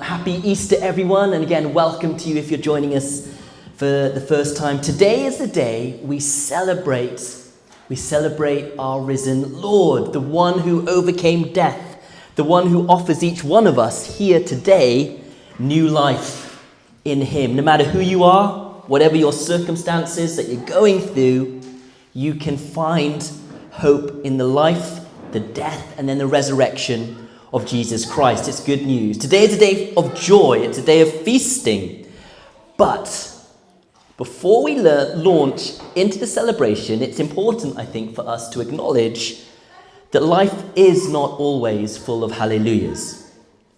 Happy Easter, everyone, and again, welcome to you if you're joining us for the first time. Today is the day we celebrate our risen Lord, the one who overcame death, the one who offers each one of us here today new life in him. No matter who you are, whatever your circumstances that you're going through, you can find hope in the life, the death, and then the resurrection of Jesus Christ. It's good news. Today is a day of joy. It's a day of feasting. But before we launch into the celebration, it's important, I think, for us to acknowledge that life is not always full of hallelujahs.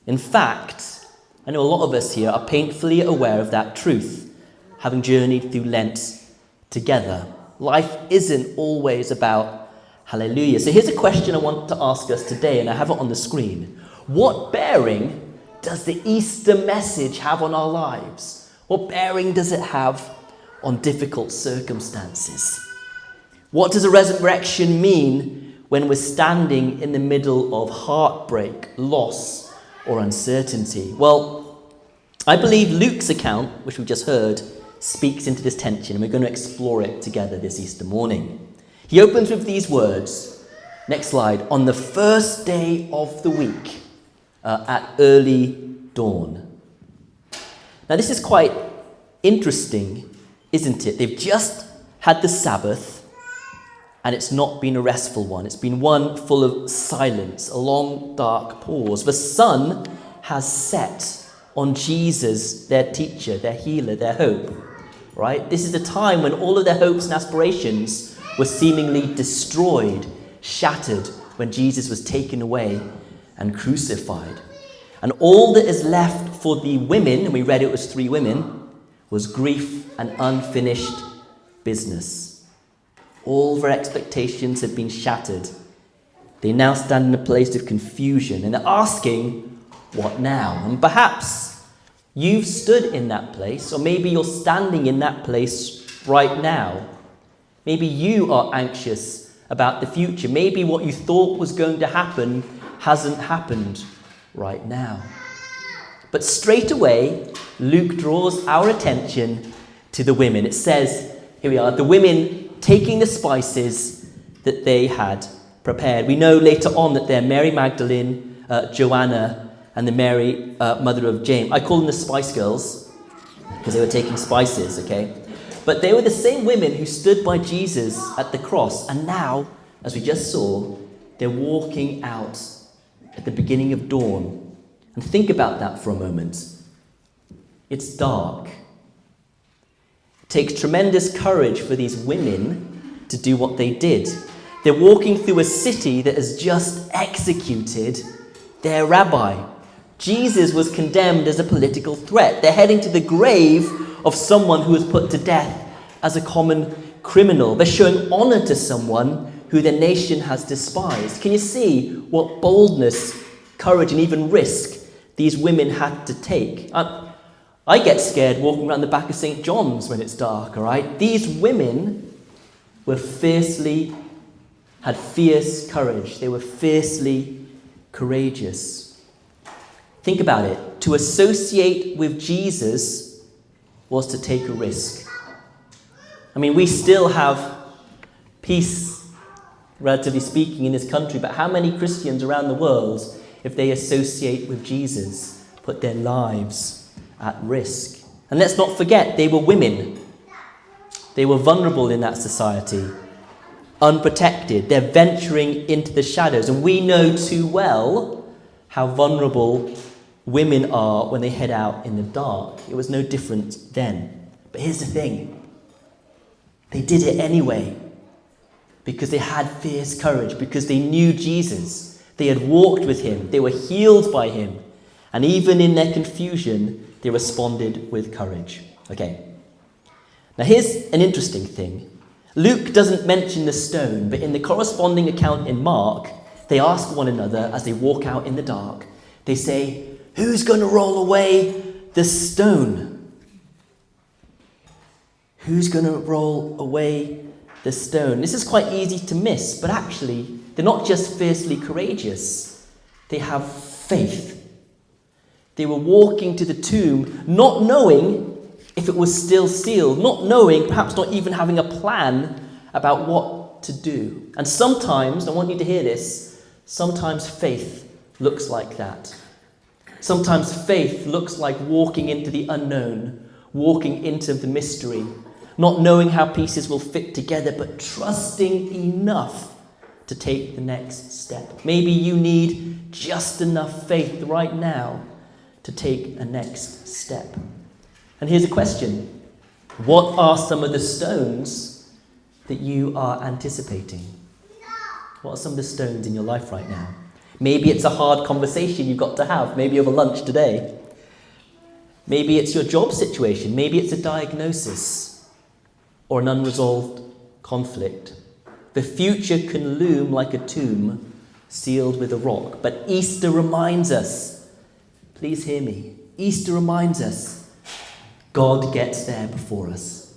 In fact, I know a lot of us here are painfully aware of that truth, having journeyed through Lent together. Life isn't always about hallelujah. So here's a question I want to ask us today, and I have it on the screen. What bearing does the Easter message have on our lives? What bearing does it have on difficult circumstances? What does a resurrection mean when we're standing in the middle of heartbreak, loss, or uncertainty? Well, I believe Luke's account, which we just heard, speaks into this tension, and we're going to explore it together this Easter morning. He opens with these words. Next slide. On the first day of the week, at early dawn. Now, this is quite interesting, isn't it? They've just had the Sabbath, and it's not been a restful one. It's been one full of silence, a long, dark pause. The sun has set on Jesus, their teacher, their healer, their hope. Right? This is a time when all of their hopes and aspirations were seemingly destroyed, shattered, when Jesus was taken away and crucified. And all that is left for the women, and we read it was 3 women, was grief and unfinished business. All their expectations had been shattered. They now stand in a place of confusion, and they're asking, what now? And perhaps you've stood in that place, or maybe you're standing in that place right now. Maybe you are anxious about the future. Maybe what you thought was going to happen hasn't happened right now. But straight away, Luke draws our attention to the women. It says, here we are, the women taking the spices that they had prepared. We know later on that they're Mary Magdalene, Joanna, and the Mary, mother of James. I call them the Spice Girls because they were taking spices, okay? But they were the same women who stood by Jesus at the cross. And now, as we just saw, they're walking out at the beginning of dawn. And think about that for a moment. It's dark. It takes tremendous courage for these women to do what they did. They're walking through a city that has just executed their rabbi. Jesus was condemned as a political threat. They're heading to the grave of someone who was put to death as a common criminal. They're showing honor to someone who their nation has despised. Can you see what boldness, courage, and even risk these women had to take? I get scared walking around the back of St. John's when it's dark, all right? These women had fierce courage. They were fiercely courageous. Think about it. To associate with Jesus was to take a risk. I mean, we still have peace, relatively speaking, in this country, but how many Christians around the world, if they associate with Jesus, put their lives at risk? And let's not forget, they were women. They were vulnerable in that society, unprotected. They're venturing into the shadows, and we know too well how vulnerable women are when they head out in the dark. It was no different then. But here's the thing. They did it anyway because they had fierce courage, because they knew Jesus. They had walked with him. They were healed by him. And even in their confusion, they responded with courage. Okay. Now here's an interesting thing. Luke doesn't mention the stone, but in the corresponding account in Mark, they ask one another as they walk out in the dark. They say, "Who's going to roll away the stone?" Who's going to roll away the stone. This is quite easy to miss, but actually, they're not just fiercely courageous. They have faith. They were walking to the tomb, not knowing if it was still sealed, not knowing, perhaps not even having a plan about what to do. And sometimes, I want you to hear this, sometimes faith looks like that. Sometimes faith looks like walking into the unknown, walking into the mystery, not knowing how pieces will fit together, but trusting enough to take the next step. Maybe you need just enough faith right now to take a next step. And here's a question. What are some of the stones that you are anticipating? What are some of the stones in your life right now? Maybe it's a hard conversation you've got to have, maybe over lunch today. Maybe it's your job situation. Maybe it's a diagnosis or an unresolved conflict. The future can loom like a tomb sealed with a rock. But Easter reminds us, please hear me, Easter reminds us, God gets there before us.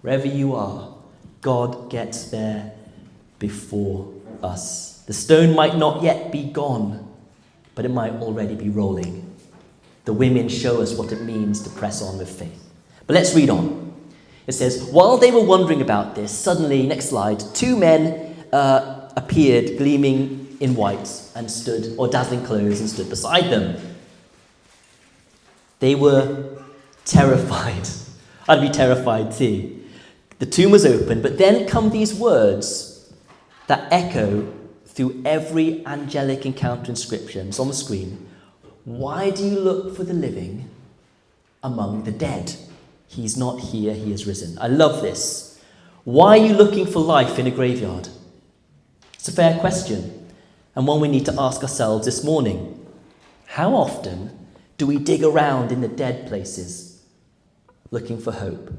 Wherever you are, God gets there before us. The stone might not yet be gone, but it might already be rolling. The women show us what it means to press on with faith. But let's read on. It says, while they were wondering about this, suddenly, next slide, two men appeared gleaming in white and stood, or dazzling clothes, and stood beside them. They were terrified. I'd be terrified too. The tomb was open, but then come these words that echo through every angelic encounter in Scripture. It's on the screen. Why do you look for the living among the dead? He's not here, he is risen. I love this. Why are you looking for life in a graveyard? It's a fair question, and one we need to ask ourselves this morning. How often do we dig around in the dead places looking for hope?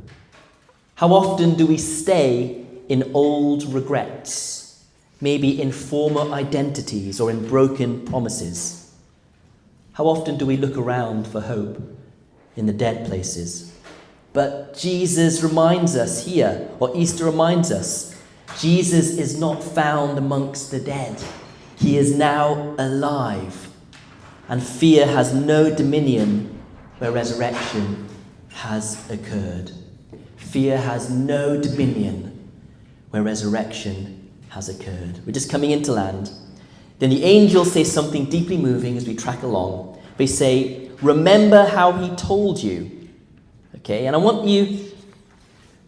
How often do we stay in old regrets, maybe in former identities or in broken promises? How often do we look around for hope in the dead places? But Jesus reminds us here, or Easter reminds us, Jesus is not found amongst the dead. He is now alive. And fear has no dominion where resurrection has occurred. Fear has no dominion where resurrection has occurred. We're just coming into land. Then the angels say something deeply moving as we track along. They say, remember how he told you. Okay, and I want you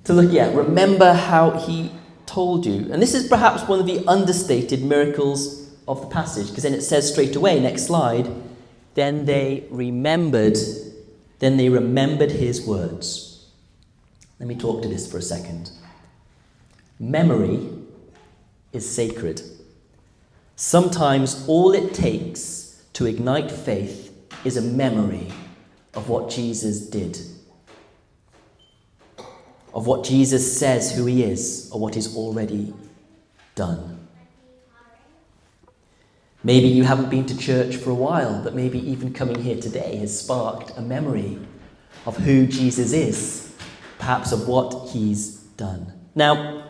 to look at, remember how he told you. And this is perhaps one of the understated miracles of the passage, because then it says straight away, next slide, then they remembered his words. Let me talk to this for a second. Memory is sacred. Sometimes all it takes to ignite faith is a memory of what Jesus did, of what Jesus says who he is, or what he's already done. Maybe you haven't been to church for a while, but maybe even coming here today has sparked a memory of who Jesus is, perhaps of what he's done. Now,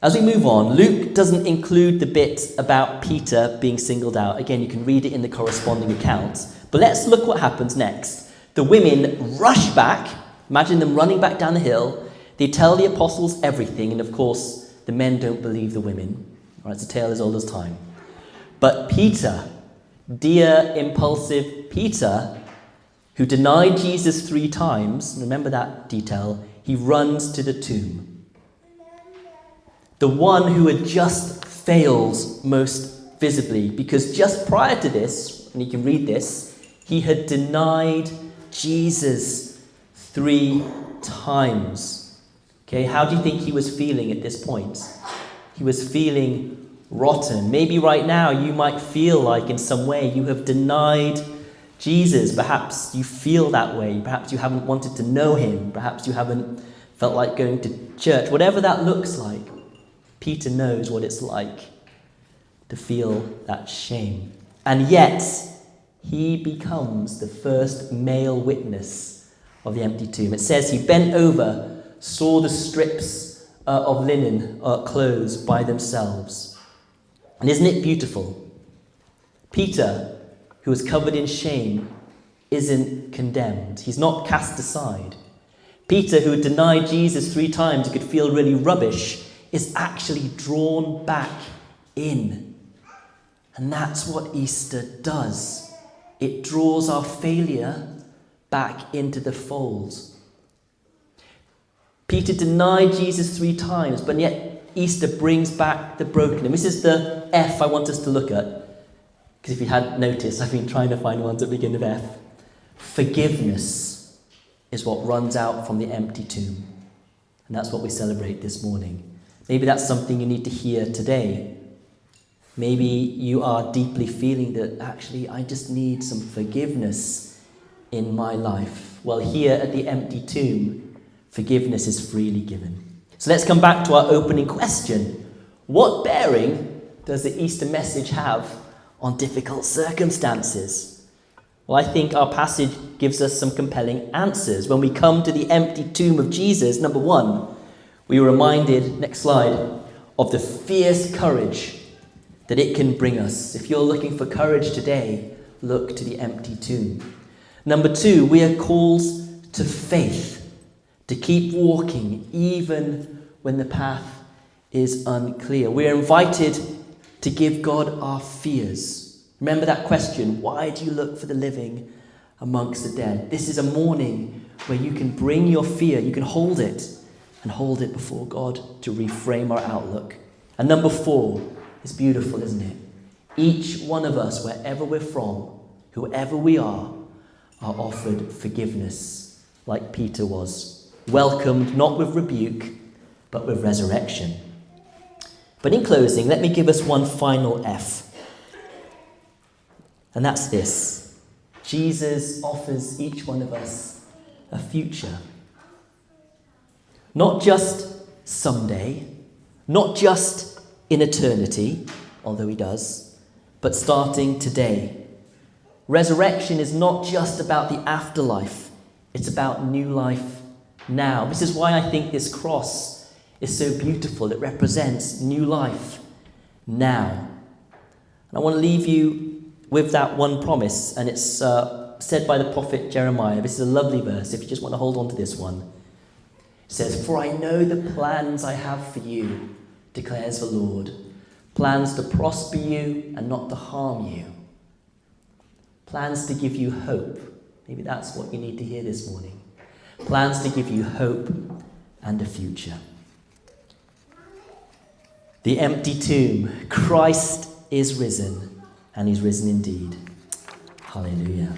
as we move on, Luke doesn't include the bit about Peter being singled out. Again, you can read it in the corresponding accounts. But let's look what happens next. The women rush back. Imagine them running back down the hill. They tell the apostles everything. And of course, the men don't believe the women. Right, it's a tale as old as time. But Peter, dear impulsive Peter, who denied Jesus 3 times, remember that detail, he runs to the tomb. The one who had just failed most visibly, because just prior to this, and you can read this, he had denied Jesus 3 times. Okay, how do you think he was feeling at this point? He was feeling rotten. Maybe right now you might feel like in some way you have denied Jesus. Perhaps you feel that way. Perhaps you haven't wanted to know him. Perhaps you haven't felt like going to church. Whatever that looks like, Peter knows what it's like to feel that shame. And yet, he becomes the first male witness of the empty tomb. It says he bent over, saw the strips of linen clothes by themselves. And isn't it beautiful? Peter, who was covered in shame, isn't condemned. He's not cast aside. Peter, who had denied Jesus 3 times and could feel really rubbish, is actually drawn back in. And that's what Easter does. It draws our failure back into the fold. Peter denied Jesus 3 times, but yet Easter brings back the broken. And this is the F I want us to look at. Because if you hadn't noticed, I've been trying to find ones that begin with F. Forgiveness is what runs out from the empty tomb. And that's what we celebrate this morning. Maybe that's something you need to hear today. Maybe you are deeply feeling that actually I just need some forgiveness in my life. Well, here at the empty tomb, forgiveness is freely given. So let's come back to our opening question. What bearing does the Easter message have on difficult circumstances? Well, I think our passage gives us some compelling answers. When we come to the empty tomb of Jesus, number 1, we are reminded, next slide, of the fierce courage that it can bring us. If you're looking for courage today, look to the empty tomb. Number 2, we are called to faith, to keep walking even when the path is unclear. We're invited to give God our fears. Remember that question, why do you look for the living amongst the dead? This is a morning where you can bring your fear, you can hold it, and hold it before God to reframe our outlook. And number 4 is beautiful, isn't it? Each one of us, wherever we're from, whoever we are offered forgiveness like Peter was. Welcomed not with rebuke, but with resurrection. But in closing, let me give us one final F. And that's this. Jesus offers each one of us a future. Not just someday, not just in eternity, although he does, but starting today. Resurrection is not just about the afterlife, it's about new life now. This is why I think this cross is so beautiful. It represents new life now. And I want to leave you with that one promise, and it's said by the prophet Jeremiah. This is a lovely verse, if you just want to hold on to this one. It says, "For I know the plans I have for you, declares the Lord, plans to prosper you and not to harm you. Plans to give you hope." Maybe that's what you need to hear this morning. Plans to give you hope and a future. The empty tomb. Christ is risen, and he's risen indeed. Hallelujah.